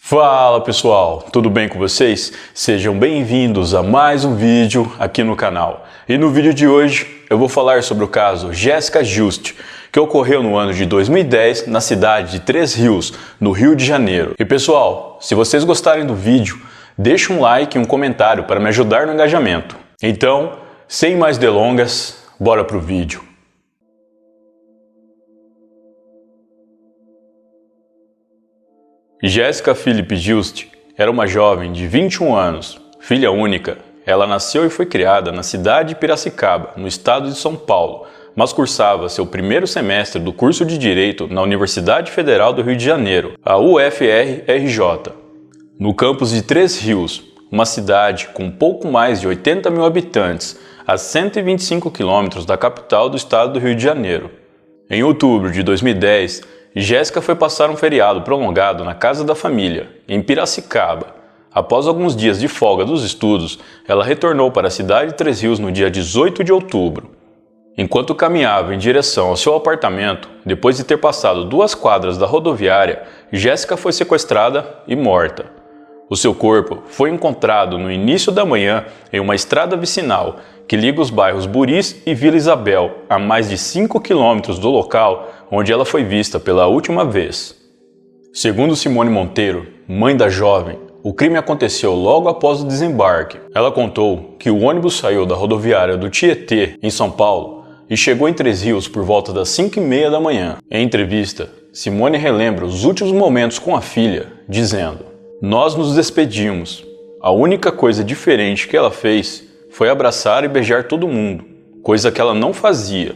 Fala pessoal, tudo bem com vocês? Sejam bem-vindos a mais um vídeo aqui no canal. E no vídeo de hoje eu vou falar sobre o caso Jéssica Juste, que ocorreu no ano de 2010 na cidade de Três Rios, no Rio de Janeiro. E pessoal, se vocês gostarem do vídeo, deixa um like e um comentário para me ajudar no engajamento. Então, sem mais delongas, bora pro vídeo. Jéssica Philippe Juste era uma jovem de 21 anos, filha única. Ela nasceu e foi criada na cidade de Piracicaba, no estado de São Paulo, mas cursava seu primeiro semestre do curso de Direito na Universidade Federal do Rio de Janeiro, a UFRJ, no campus de Três Rios, uma cidade com pouco mais de 80 mil habitantes, a 125 quilômetros da capital do estado do Rio de Janeiro. Em outubro de 2010, Jéssica foi passar um feriado prolongado na casa da família, em Piracicaba. Após alguns dias de folga dos estudos, ela retornou para a cidade de Três Rios no dia 18 de outubro. Enquanto caminhava em direção ao seu apartamento, depois de ter passado 2 quadras da rodoviária, Jéssica foi sequestrada e morta. O seu corpo foi encontrado no início da manhã em uma estrada vicinal que liga os bairros Buris e Vila Isabel, a mais de 5 quilômetros do local onde ela foi vista pela última vez. Segundo Simone Monteiro, mãe da jovem, o crime aconteceu logo após o desembarque. Ela contou que o ônibus saiu da rodoviária do Tietê, em São Paulo, e chegou em Três Rios por volta das 5h30 da manhã. Em entrevista, Simone relembra os últimos momentos com a filha, dizendo: "Nós nos despedimos. A única coisa diferente que ela fez foi abraçar e beijar todo mundo, coisa que ela não fazia.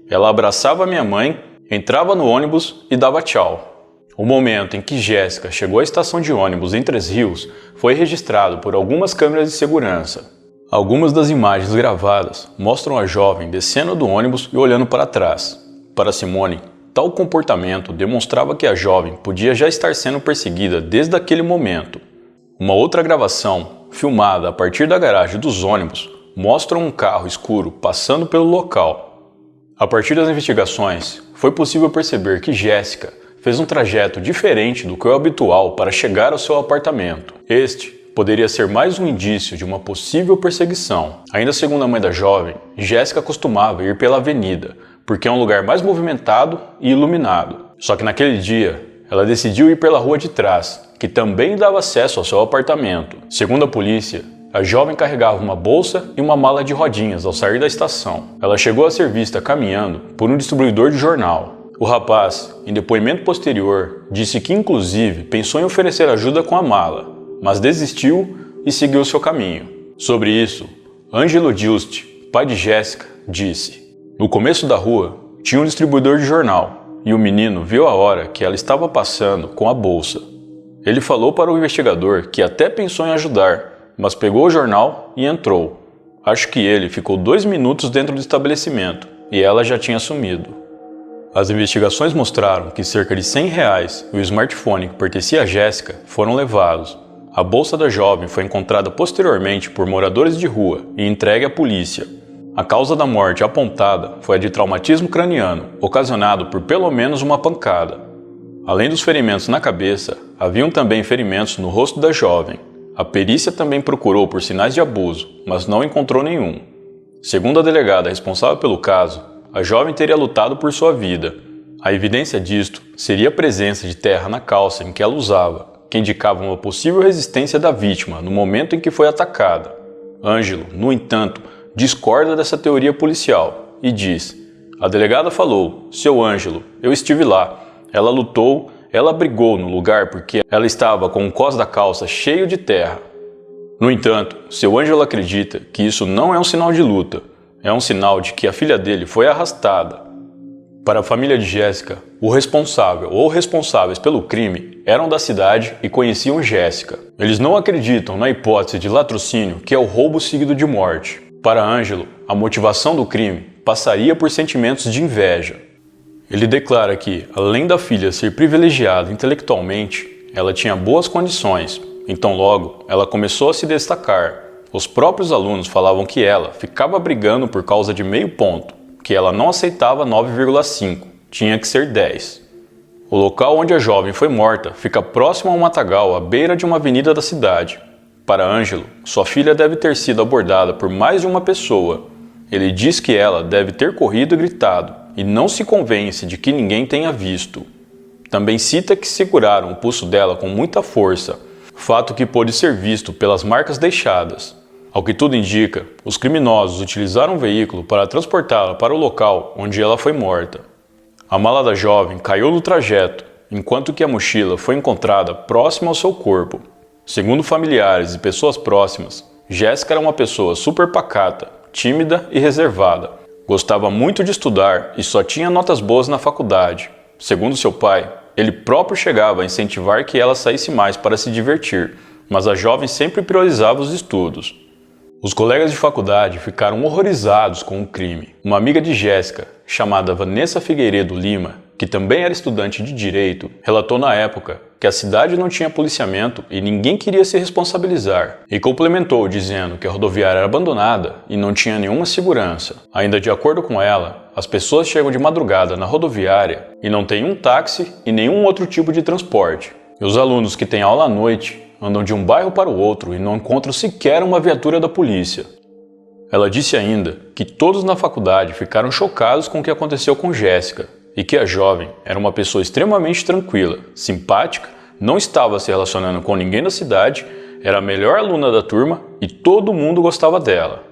Ela abraçava minha mãe, entrava no ônibus e dava tchau." O momento em que Jéssica chegou à estação de ônibus em Três Rios foi registrado por algumas câmeras de segurança. Algumas das imagens gravadas mostram a jovem descendo do ônibus e olhando para trás. Para Simone, tal comportamento demonstrava que a jovem podia já estar sendo perseguida desde aquele momento. Uma outra gravação, filmada a partir da garagem dos ônibus, mostra um carro escuro passando pelo local. A partir das investigações, foi possível perceber que Jéssica fez um trajeto diferente do que é habitual para chegar ao seu apartamento. Este poderia ser mais um indício de uma possível perseguição. Ainda segundo a mãe da jovem, Jéssica costumava ir pela avenida, porque é um lugar mais movimentado e iluminado. Só que naquele dia, ela decidiu ir pela rua de trás, que também dava acesso ao seu apartamento. Segundo a polícia, a jovem carregava uma bolsa e uma mala de rodinhas ao sair da estação. Ela chegou a ser vista caminhando por um distribuidor de jornal. O rapaz, em depoimento posterior, disse que inclusive pensou em oferecer ajuda com a mala, mas desistiu e seguiu seu caminho. Sobre isso, Ângelo Juste, pai de Jéssica, disse: "No começo da rua tinha um distribuidor de jornal e o menino viu a hora que ela estava passando com a bolsa. Ele falou para o investigador que até pensou em ajudar, mas pegou o jornal e entrou. Acho que ele ficou 2 minutos dentro do estabelecimento e ela já tinha sumido." As investigações mostraram que cerca de R$100 e o smartphone que pertencia a Jéssica foram levados. A bolsa da jovem foi encontrada posteriormente por moradores de rua e entregue à polícia. A causa da morte apontada foi a de traumatismo craniano, ocasionado por pelo menos uma pancada. Além dos ferimentos na cabeça, haviam também ferimentos no rosto da jovem. A perícia também procurou por sinais de abuso, mas não encontrou nenhum. Segundo a delegada responsável pelo caso, a jovem teria lutado por sua vida. A evidência disto seria a presença de terra na calça em que ela usava, que indicava uma possível resistência da vítima no momento em que foi atacada. Ângelo, no entanto, discorda dessa teoria policial e diz: "A delegada falou, seu Ângelo, eu estive lá. Ela lutou, ela brigou no lugar porque ela estava com o cós da calça cheio de terra." No entanto, seu Ângelo acredita que isso não é um sinal de luta. É um sinal de que a filha dele foi arrastada. Para a família de Jéssica, o responsável ou responsáveis pelo crime eram da cidade e conheciam Jéssica. Eles não acreditam na hipótese de latrocínio, que é o roubo seguido de morte. Para Ângelo, a motivação do crime passaria por sentimentos de inveja. Ele declara que, além da filha ser privilegiada intelectualmente, ela tinha boas condições, então logo ela começou a se destacar. Os próprios alunos falavam que ela ficava brigando por causa de meio ponto, que ela não aceitava 9,5, tinha que ser 10. O local onde a jovem foi morta fica próximo a um matagal à beira de uma avenida da cidade. Para Ângelo, sua filha deve ter sido abordada por mais de uma pessoa. Ele diz que ela deve ter corrido e gritado, e não se convence de que ninguém tenha visto. Também cita que seguraram o pulso dela com muita força, fato que pôde ser visto pelas marcas deixadas. Ao que tudo indica, os criminosos utilizaram um veículo para transportá-la para o local onde ela foi morta. A mala da jovem caiu no trajeto, enquanto que a mochila foi encontrada próxima ao seu corpo. Segundo familiares e pessoas próximas, Jéssica era uma pessoa super pacata, tímida e reservada. Gostava muito de estudar e só tinha notas boas na faculdade. Segundo seu pai, ele próprio chegava a incentivar que ela saísse mais para se divertir, mas a jovem sempre priorizava os estudos. Os colegas de faculdade ficaram horrorizados com o crime. Uma amiga de Jéssica, chamada Vanessa Figueiredo Lima, que também era estudante de Direito, relatou na época que a cidade não tinha policiamento e ninguém queria se responsabilizar, e complementou dizendo que a rodoviária era abandonada e não tinha nenhuma segurança. Ainda de acordo com ela, as pessoas chegam de madrugada na rodoviária e não tem um táxi e nenhum outro tipo de transporte. E os alunos que têm aula à noite andam de um bairro para o outro e não encontram sequer uma viatura da polícia. Ela disse ainda que todos na faculdade ficaram chocados com o que aconteceu com Jéssica e que a jovem era uma pessoa extremamente tranquila, simpática, não estava se relacionando com ninguém da cidade, era a melhor aluna da turma e todo mundo gostava dela.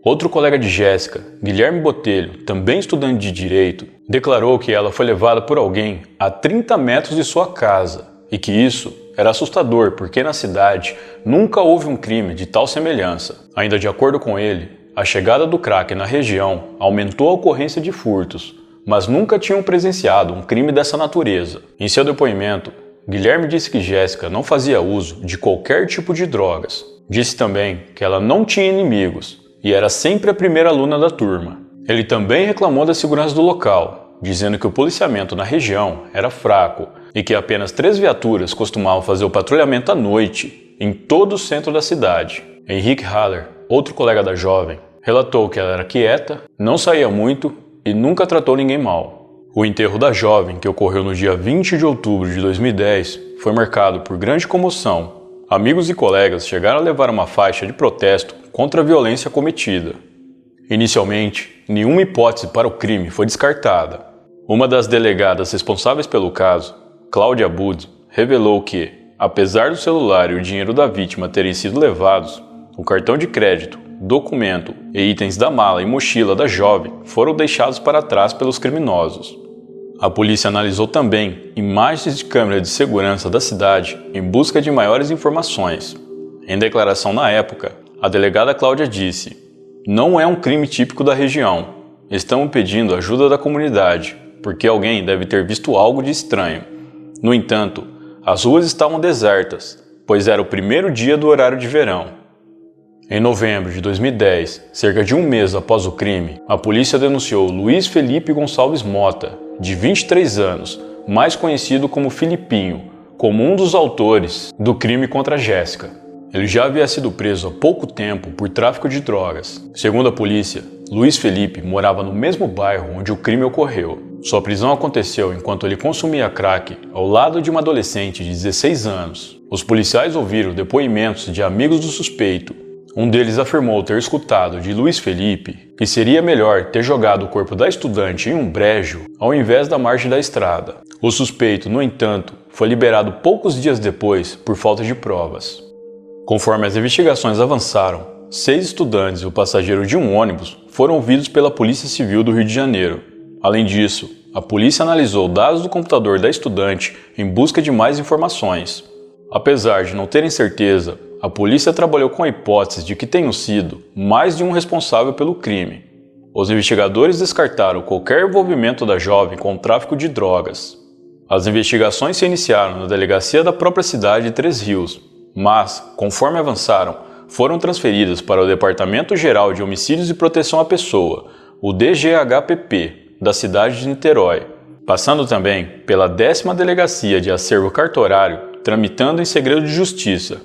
Outro colega de Jéssica, Guilherme Botelho, também estudante de Direito, declarou que ela foi levada por alguém a 30 metros de sua casa e que isso era assustador porque na cidade nunca houve um crime de tal semelhança. Ainda de acordo com ele, a chegada do crack na região aumentou a ocorrência de furtos, mas nunca tinham presenciado um crime dessa natureza. Em seu depoimento, Guilherme disse que Jéssica não fazia uso de qualquer tipo de drogas. Disse também que ela não tinha inimigos e era sempre a primeira aluna da turma. Ele também reclamou da segurança do local, dizendo que o policiamento na região era fraco e que apenas 3 viaturas costumavam fazer o patrulhamento à noite em todo o centro da cidade. Henrique Haller, outro colega da jovem, relatou que ela era quieta, não saía muito e nunca tratou ninguém mal. O enterro da jovem, que ocorreu no dia 20 de outubro de 2010, foi marcado por grande comoção. Amigos e colegas chegaram a levar uma faixa de protesto contra a violência cometida. Inicialmente, nenhuma hipótese para o crime foi descartada. Uma das delegadas responsáveis pelo caso, Cláudia Bud, revelou que, apesar do celular e o dinheiro da vítima terem sido levados, o cartão de crédito, documento e itens da mala e mochila da jovem foram deixados para trás pelos criminosos. A polícia analisou também imagens de câmera de segurança da cidade em busca de maiores informações. Em declaração na época, a delegada Cláudia disse: "Não é um crime típico da região. Estamos pedindo ajuda da comunidade, porque alguém deve ter visto algo de estranho. No entanto, as ruas estavam desertas, pois era o primeiro dia do horário de verão." Em novembro de 2010, cerca de um mês após o crime, a polícia denunciou Luiz Felipe Gonçalves Mota, de 23 anos, mais conhecido como Filipinho, como um dos autores do crime contra Jéssica. Ele já havia sido preso há pouco tempo por tráfico de drogas. Segundo a polícia, Luiz Felipe morava no mesmo bairro onde o crime ocorreu. Sua prisão aconteceu enquanto ele consumia crack ao lado de uma adolescente de 16 anos. Os policiais ouviram depoimentos de amigos do suspeito. Um deles afirmou ter escutado de Luiz Felipe que seria melhor ter jogado o corpo da estudante em um brejo ao invés da margem da estrada. O suspeito, no entanto, foi liberado poucos dias depois por falta de provas. Conforme as investigações avançaram, 6 estudantes e o passageiro de um ônibus foram ouvidos pela Polícia Civil do Rio de Janeiro. Além disso, a polícia analisou dados do computador da estudante em busca de mais informações. Apesar de não terem certeza, a polícia trabalhou com a hipótese de que tenham sido mais de um responsável pelo crime. Os investigadores descartaram qualquer envolvimento da jovem com o tráfico de drogas. As investigações se iniciaram na delegacia da própria cidade de Três Rios, mas, conforme avançaram, foram transferidas para o Departamento Geral de Homicídios e Proteção à Pessoa, o DGHPP, da cidade de Niterói, passando também pela 10ª Delegacia de Acervo Cartorário, tramitando em segredo de justiça.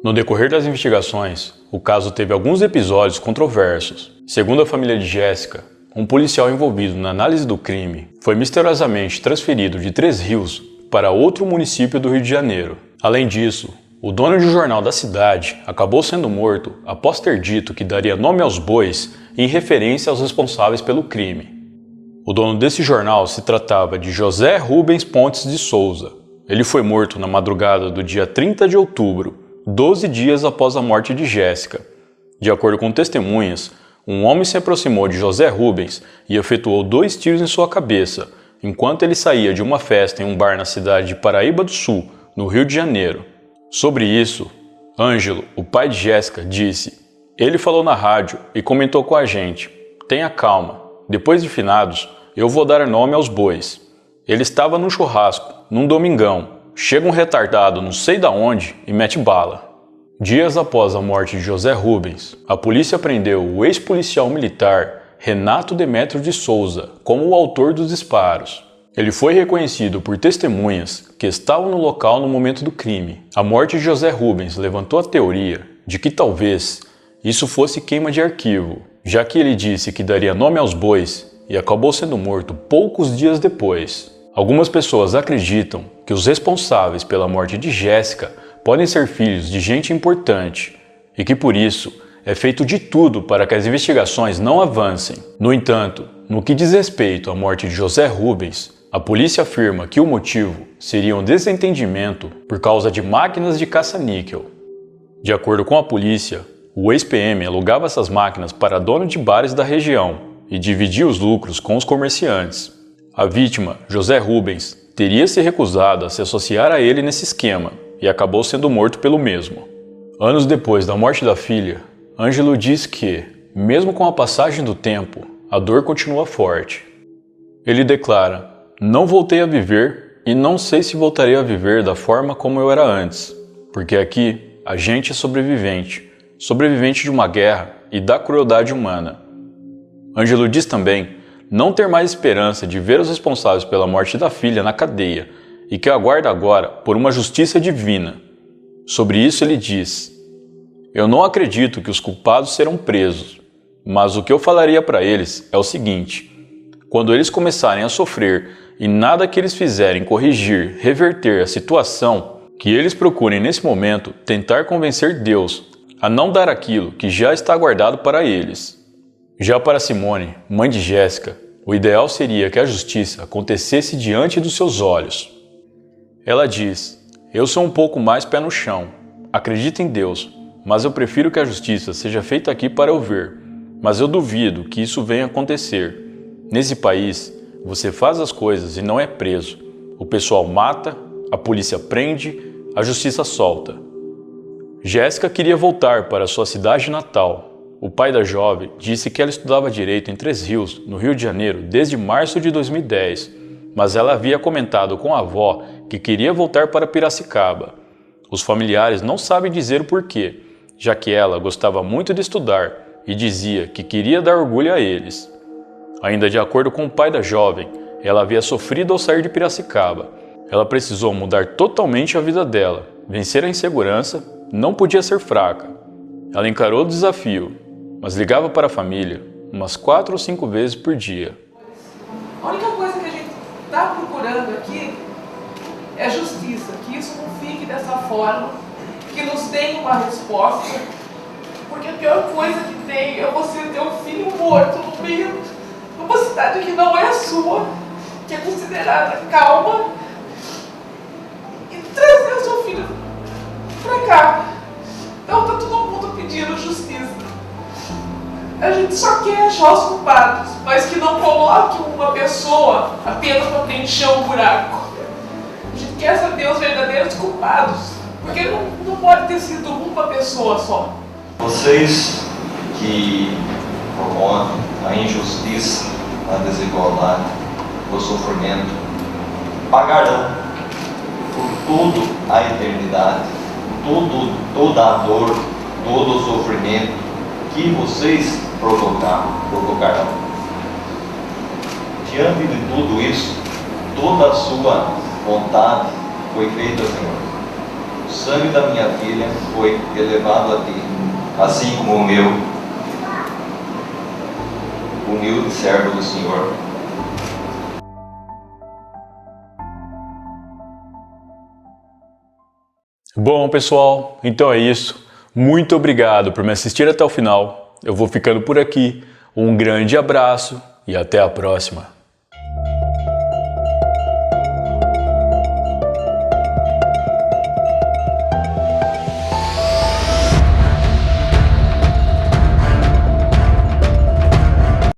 No decorrer das investigações, o caso teve alguns episódios controversos. Segundo a família de Jéssica, um policial envolvido na análise do crime foi misteriosamente transferido de Três Rios para outro município do Rio de Janeiro. Além disso, o dono de um jornal da cidade acabou sendo morto após ter dito que daria nome aos bois em referência aos responsáveis pelo crime. O dono desse jornal se tratava de José Rubens Pontes de Souza. Ele foi morto na madrugada do dia 30 de outubro, 12 dias após a morte de Jéssica. De acordo com testemunhas, um homem se aproximou de José Rubens e efetuou 2 tiros em sua cabeça, enquanto ele saía de uma festa em um bar na cidade de Paraíba do Sul, no Rio de Janeiro. Sobre isso, Ângelo, o pai de Jéssica, disse: "Ele falou na rádio e comentou com a gente: tenha calma. Depois de finados, eu vou dar nome aos bois. Ele estava num churrasco, num domingão. Chega um retardado não sei da onde e mete bala." Dias após a morte de José Rubens, a polícia prendeu o ex-policial militar Renato Demétrio de Souza como o autor dos disparos. Ele foi reconhecido por testemunhas que estavam no local no momento do crime. A morte de José Rubens levantou a teoria de que talvez isso fosse queima de arquivo, já que ele disse que daria nome aos bois e acabou sendo morto poucos dias depois. Algumas pessoas acreditam que os responsáveis pela morte de Jéssica podem ser filhos de gente importante e que por isso é feito de tudo para que as investigações não avancem. No entanto, no que diz respeito à morte de José Rubens, a polícia afirma que o motivo seria um desentendimento por causa de máquinas de caça-níquel. De acordo com a polícia, o ex-PM alugava essas máquinas para donos de bares da região e dividia os lucros com os comerciantes. A vítima, José Rubens, teria se recusado a se associar a ele nesse esquema e acabou sendo morto pelo mesmo. Anos depois da morte da filha, Ângelo diz que, mesmo com a passagem do tempo, a dor continua forte. Ele declara: "Não voltei a viver e não sei se voltarei a viver da forma como eu era antes, porque aqui a gente é sobrevivente de uma guerra e da crueldade humana." Ângelo diz também não ter mais esperança de ver os responsáveis pela morte da filha na cadeia e que aguarda agora por uma justiça divina. Sobre isso ele diz: "Eu não acredito que os culpados serão presos, mas o que eu falaria para eles é o seguinte: quando eles começarem a sofrer e nada que eles fizerem corrigir, reverter a situação, que eles procurem nesse momento tentar convencer Deus a não dar aquilo que já está guardado para eles." Já para Simone, mãe de Jéssica, o ideal seria que a justiça acontecesse diante dos seus olhos. Ela diz: "Eu sou um pouco mais pé no chão, acredito em Deus, mas eu prefiro que a justiça seja feita aqui para eu ver, mas eu duvido que isso venha acontecer. Nesse país, você faz as coisas e não é preso. O pessoal mata, a polícia prende, a justiça solta." Jéssica queria voltar para sua cidade natal. O pai da jovem disse que ela estudava direito em Três Rios, no Rio de Janeiro, desde março de 2010, mas ela havia comentado com a avó que queria voltar para Piracicaba. Os familiares não sabem dizer o porquê, já que ela gostava muito de estudar e dizia que queria dar orgulho a eles. Ainda de acordo com o pai da jovem, ela havia sofrido ao sair de Piracicaba. Ela precisou mudar totalmente a vida dela, vencer a insegurança, não podia ser fraca. Ela encarou o desafio, mas ligava para a família umas 4 ou 5 vezes por dia. A única coisa que a gente está procurando aqui é justiça, que isso não fique dessa forma, que nos deem uma resposta, porque a pior coisa que tem é você ter um filho morto no meio de uma cidade que não é a sua, que é considerada calma, e trazer o seu filho para cá. Então está todo mundo pedindo justiça. A gente só quer achar os culpados, mas que não coloque uma pessoa apenas para preencher um buraco. A gente quer saber os verdadeiros culpados, porque não pode ter sido uma pessoa só. Vocês que promovem a injustiça, a desigualdade, o sofrimento, pagarão por tudo a eternidade, toda a dor, todo o sofrimento que vocês provocarão. Diante de tudo isso, toda a sua vontade foi feita, Senhor. O sangue da minha filha foi elevado a ti, assim como o meu. O humilde servo do Senhor. Bom, pessoal, então é isso. Muito obrigado por me assistir até o final. Eu vou ficando por aqui. Um grande abraço e até a próxima.